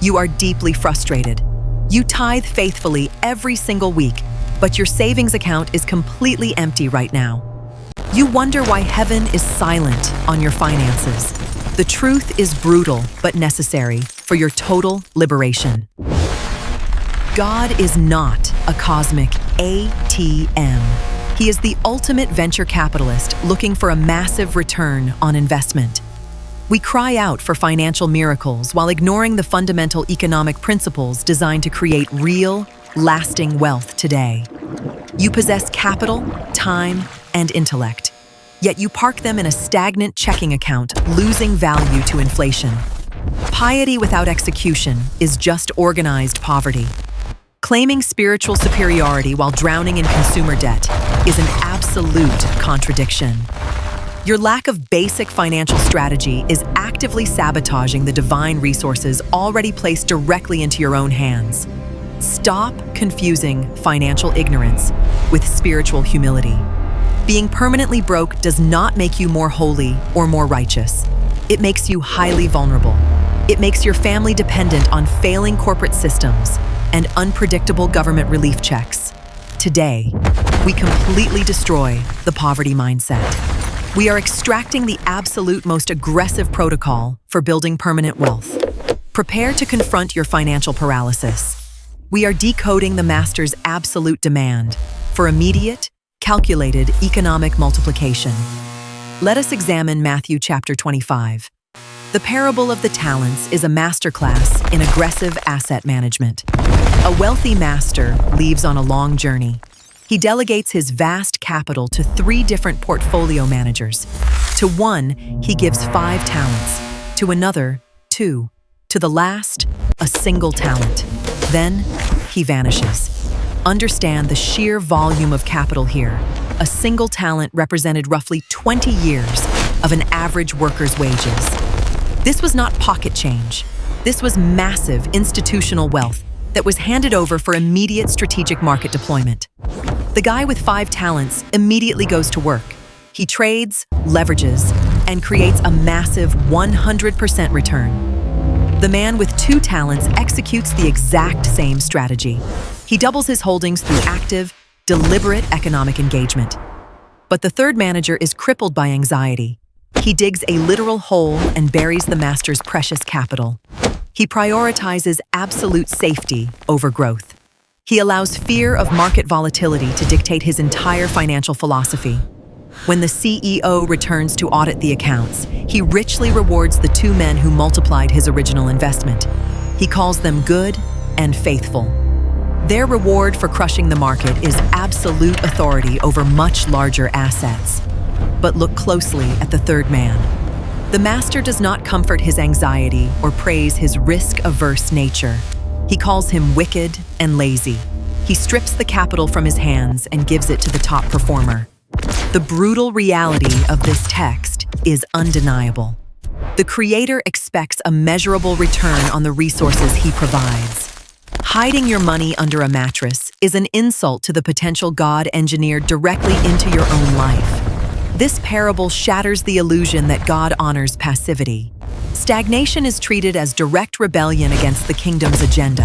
You are deeply frustrated. You tithe faithfully every single week, but your savings account is completely empty right now. You wonder why heaven is silent on your finances. The truth is brutal but necessary for your total liberation. God is not a cosmic ATM. He is the ultimate venture capitalist looking for a massive return on investment. We cry out for financial miracles while ignoring the fundamental economic principles designed to create real, lasting wealth today. You possess capital, time, and intellect, yet you park them in a stagnant checking account, losing value to inflation. Piety without execution is just organized poverty. Claiming spiritual superiority while drowning in consumer debt is an absolute contradiction. Your lack of basic financial strategy is actively sabotaging the divine resources already placed directly into your own hands. Stop confusing financial ignorance with spiritual humility. Being permanently broke does not make you more holy or more righteous. It makes you highly vulnerable. It makes your family dependent on failing corporate systems and unpredictable government relief checks. Today, we completely destroy the poverty mindset. We are extracting the absolute most aggressive protocol for building permanent wealth. Prepare to confront your financial paralysis. We are decoding the master's absolute demand for immediate, calculated economic multiplication. Let us examine Matthew chapter 25. The parable of the talents is a masterclass in aggressive asset management. A wealthy master leaves on a long journey. He delegates his vast capital to 3 different portfolio managers. To one, he gives 5 talents. To another, 2. To the last, a single talent. Then, he vanishes. Understand the sheer volume of capital here. A single talent represented roughly 20 years of an average worker's wages. This was not pocket change. This was massive institutional wealth that was handed over for immediate strategic market deployment. The guy with 5 talents immediately goes to work. He trades, leverages, and creates a massive 100% return. The man with 2 talents executes the exact same strategy. He doubles his holdings through active, deliberate economic engagement. But the third manager is crippled by anxiety. He digs a literal hole and buries the master's precious capital. He prioritizes absolute safety over growth. He allows fear of market volatility to dictate his entire financial philosophy. When the CEO returns to audit the accounts, he richly rewards the 2 men who multiplied his original investment. He calls them good and faithful. Their reward for crushing the market is absolute authority over much larger assets. But look closely at the third man. The master does not comfort his anxiety or praise his risk-averse nature. He calls him wicked and lazy. He strips the capital from his hands and gives it to the top performer. The brutal reality of this text is undeniable. The Creator expects a measurable return on the resources He provides. Hiding your money under a mattress is an insult to the potential God engineered directly into your own life. This parable shatters the illusion that God honors passivity. Stagnation is treated as direct rebellion against the kingdom's agenda.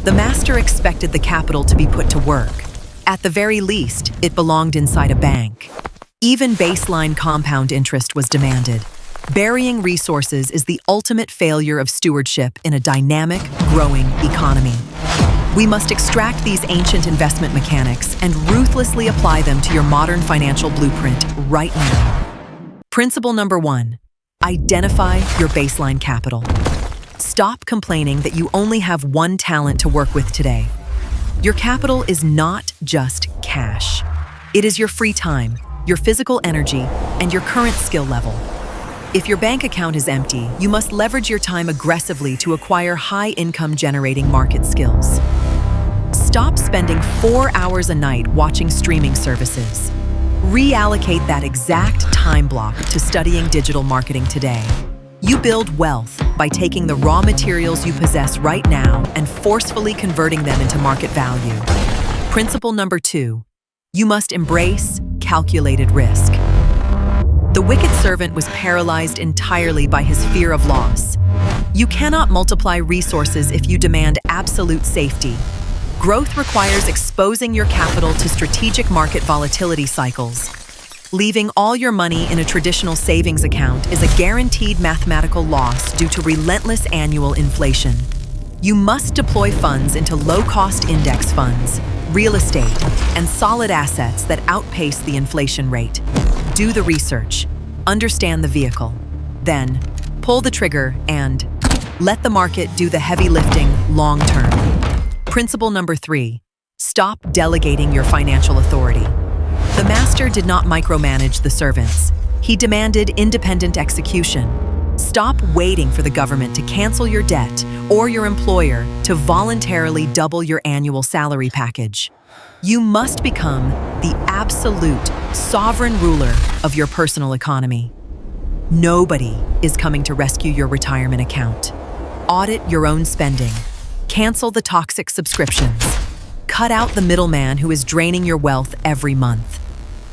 The master expected the capital to be put to work. At the very least, it belonged inside a bank. Even baseline compound interest was demanded. Burying resources is the ultimate failure of stewardship in a dynamic, growing economy. We must extract these ancient investment mechanics and ruthlessly apply them to your modern financial blueprint right now. Principle number 1, identify your baseline capital. Stop complaining that you only have 1 talent to work with today. Your capital is not just cash. It is your free time, your physical energy, and your current skill level. If your bank account is empty, you must leverage your time aggressively to acquire high-income generating market skills. Stop spending 4 hours a night watching streaming services. Reallocate that exact time block to studying digital marketing today. You build wealth by taking the raw materials you possess right now and forcefully converting them into market value. Principle number 2, you must embrace calculated risk. The wicked servant was paralyzed entirely by his fear of loss. You cannot multiply resources if you demand absolute safety. Growth requires exposing your capital to strategic market volatility cycles. Leaving all your money in a traditional savings account is a guaranteed mathematical loss due to relentless annual inflation. You must deploy funds into low-cost index funds, real estate, and solid assets that outpace the inflation rate. Do the research, understand the vehicle, then pull the trigger and let the market do the heavy lifting long-term. Principle number 3, stop delegating your financial authority. The master did not micromanage the servants. He demanded independent execution. Stop waiting for the government to cancel your debt or your employer to voluntarily double your annual salary package. You must become the absolute sovereign ruler of your personal economy. Nobody is coming to rescue your retirement account. Audit your own spending. Cancel the toxic subscriptions. Cut out the middleman who is draining your wealth every month.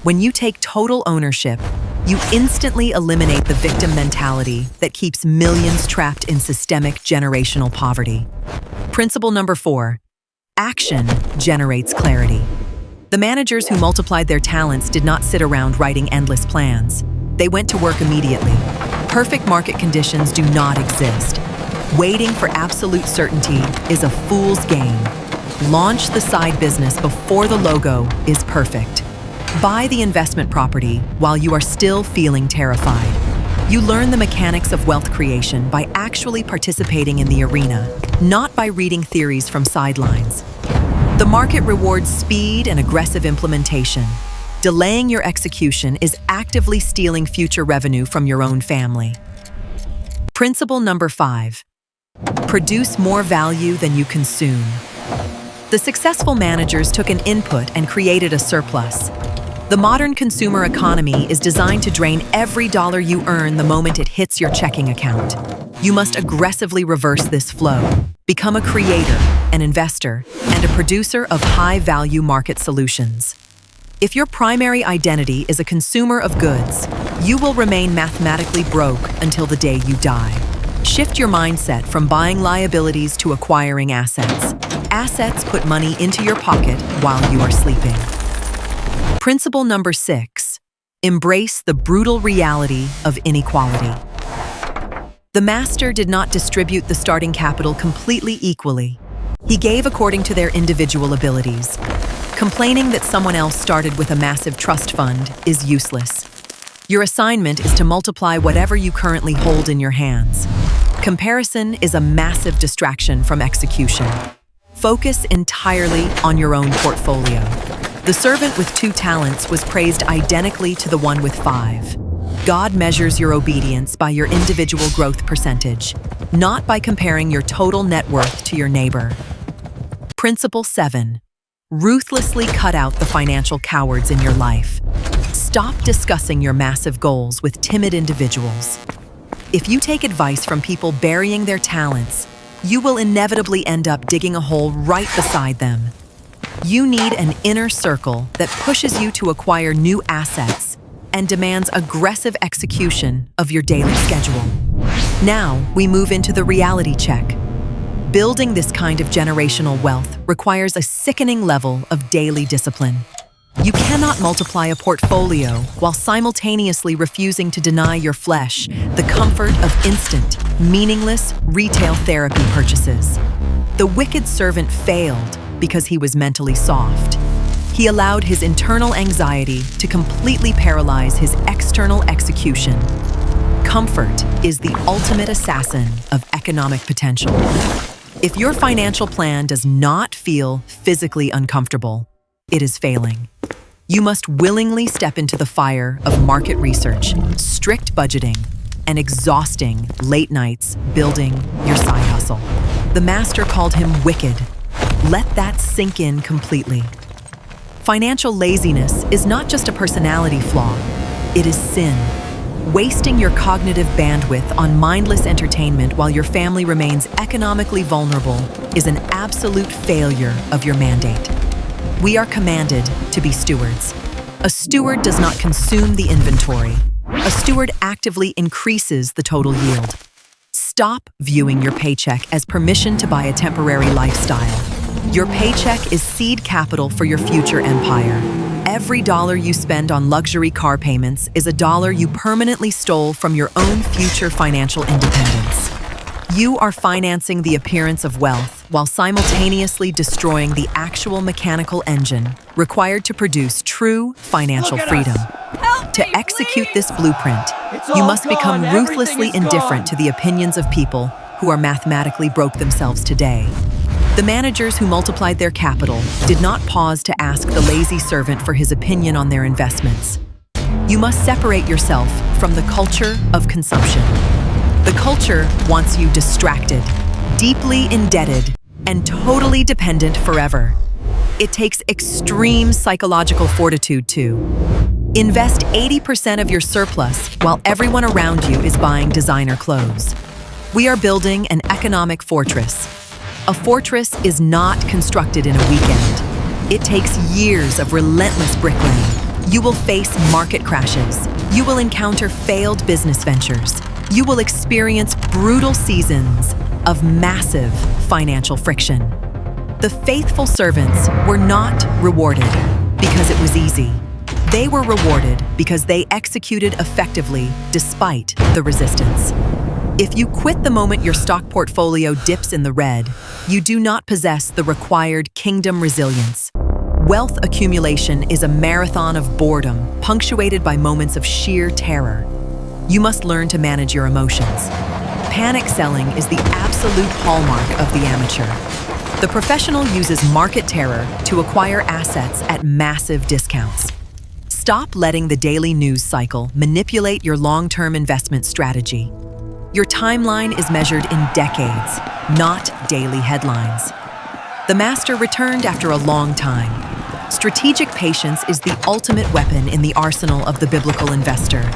When you take total ownership, you instantly eliminate the victim mentality that keeps millions trapped in systemic generational poverty. Principle number 4, action generates clarity. The managers who multiplied their talents did not sit around writing endless plans. They went to work immediately. Perfect market conditions do not exist. Waiting for absolute certainty is a fool's game. Launch the side business before the logo is perfect. Buy the investment property while you are still feeling terrified. You learn the mechanics of wealth creation by actually participating in the arena, not by reading theories from sidelines. The market rewards speed and aggressive implementation. Delaying your execution is actively stealing future revenue from your own family. Principle number 5, produce more value than you consume. The successful managers took an input and created a surplus. The modern consumer economy is designed to drain every dollar you earn the moment it hits your checking account. You must aggressively reverse this flow. Become a creator, an investor, and a producer of high-value market solutions. If your primary identity is a consumer of goods, you will remain mathematically broke until the day you die. Shift your mindset from buying liabilities to acquiring assets. Assets put money into your pocket while you are sleeping. Principle number 6, embrace the brutal reality of inequality. The master did not distribute the starting capital completely equally. He gave according to their individual abilities. Complaining that someone else started with a massive trust fund is useless. Your assignment is to multiply whatever you currently hold in your hands. Comparison is a massive distraction from execution. Focus entirely on your own portfolio. The servant with 2 talents was praised identically to the one with 5. God measures your obedience by your individual growth percentage, not by comparing your total net worth to your neighbor. Principle 7, ruthlessly cut out the financial cowards in your life. Stop discussing your massive goals with timid individuals. If you take advice from people burying their talents, you will inevitably end up digging a hole right beside them. You need an inner circle that pushes you to acquire new assets and demands aggressive execution of your daily schedule. Now, we move into the reality check. Building this kind of generational wealth requires a sickening level of daily discipline. You cannot multiply a portfolio while simultaneously refusing to deny your flesh the comfort of instant, meaningless retail therapy purchases. The wicked servant failed because he was mentally soft. He allowed his internal anxiety to completely paralyze his external execution. Comfort is the ultimate assassin of economic potential. If your financial plan does not feel physically uncomfortable, it is failing. You must willingly step into the fire of market research, strict budgeting, and exhausting late nights building your side hustle. The master called him wicked. Let that sink in completely. Financial laziness is not just a personality flaw, it is sin. Wasting your cognitive bandwidth on mindless entertainment while your family remains economically vulnerable is an absolute failure of your mandate. We are commanded to be stewards. A steward does not consume the inventory. A steward actively increases the total yield. Stop viewing your paycheck as permission to buy a temporary lifestyle. Your paycheck is seed capital for your future empire. Every dollar you spend on luxury car payments is a dollar you permanently stole from your own future financial independence. You are financing the appearance of wealth while simultaneously destroying the actual mechanical engine required to produce true financial freedom. To execute this blueprint, you must become ruthlessly indifferent to the opinions of people who are mathematically broke themselves today. The managers who multiplied their capital did not pause to ask the lazy servant for his opinion on their investments. You must separate yourself from the culture of consumption. The culture wants you distracted, deeply indebted, and totally dependent forever. It takes extreme psychological fortitude to invest 80% of your surplus while everyone around you is buying designer clothes. We are building an economic fortress. A fortress is not constructed in a weekend. It takes years of relentless bricklaying. You will face market crashes. You will encounter failed business ventures. You will experience brutal seasons of massive financial friction. The faithful servants were not rewarded because it was easy. They were rewarded because they executed effectively despite the resistance. If you quit the moment your stock portfolio dips in the red, you do not possess the required kingdom resilience. Wealth accumulation is a marathon of boredom, punctuated by moments of sheer terror. You must learn to manage your emotions. Panic selling is the absolute hallmark of the amateur. The professional uses market terror to acquire assets at massive discounts. Stop letting the daily news cycle manipulate your long-term investment strategy. Your timeline is measured in decades, not daily headlines. The master returned after a long time. Strategic patience is the ultimate weapon in the arsenal of the biblical investor.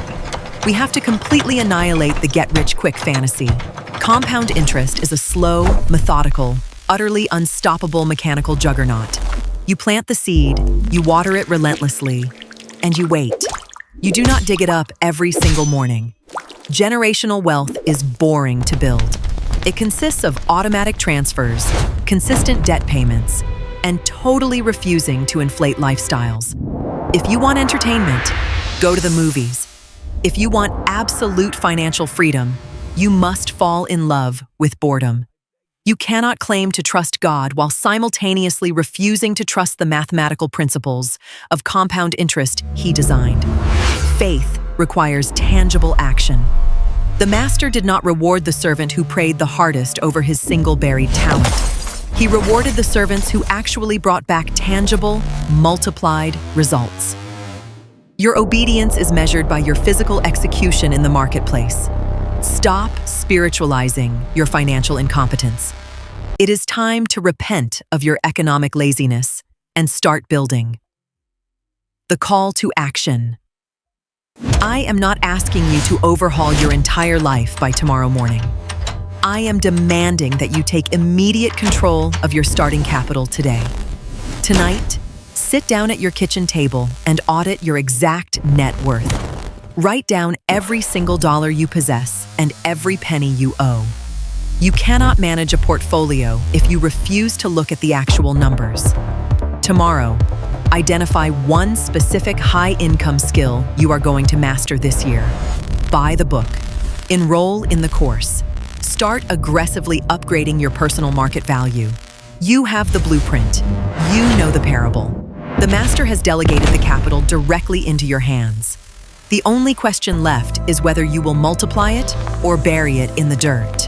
We have to completely annihilate the get-rich-quick fantasy. Compound interest is a slow, methodical, utterly unstoppable mechanical juggernaut. You plant the seed, you water it relentlessly, and you wait. You do not dig it up every single morning. Generational wealth is boring to build. It consists of automatic transfers, consistent debt payments, and totally refusing to inflate lifestyles. If you want entertainment, go to the movies. If you want absolute financial freedom, you must fall in love with boredom. You cannot claim to trust God while simultaneously refusing to trust the mathematical principles of compound interest He designed. Faith requires tangible action. The master did not reward the servant who prayed the hardest over his single buried talent. He rewarded the servants who actually brought back tangible, multiplied results. Your obedience is measured by your physical execution in the marketplace. Stop spiritualizing your financial incompetence. It is time to repent of your economic laziness and start building. The call to action. I am not asking you to overhaul your entire life by tomorrow morning. I am demanding that you take immediate control of your starting capital today. Tonight, sit down at your kitchen table and audit your exact net worth. Write down every single dollar you possess and every penny you owe. You cannot manage a portfolio if you refuse to look at the actual numbers. Tomorrow, identify one specific high-income skill you are going to master this year. Buy the book. Enroll in the course. Start aggressively upgrading your personal market value. You have the blueprint. You know the parable. The master has delegated the capital directly into your hands. The only question left is whether you will multiply it or bury it in the dirt.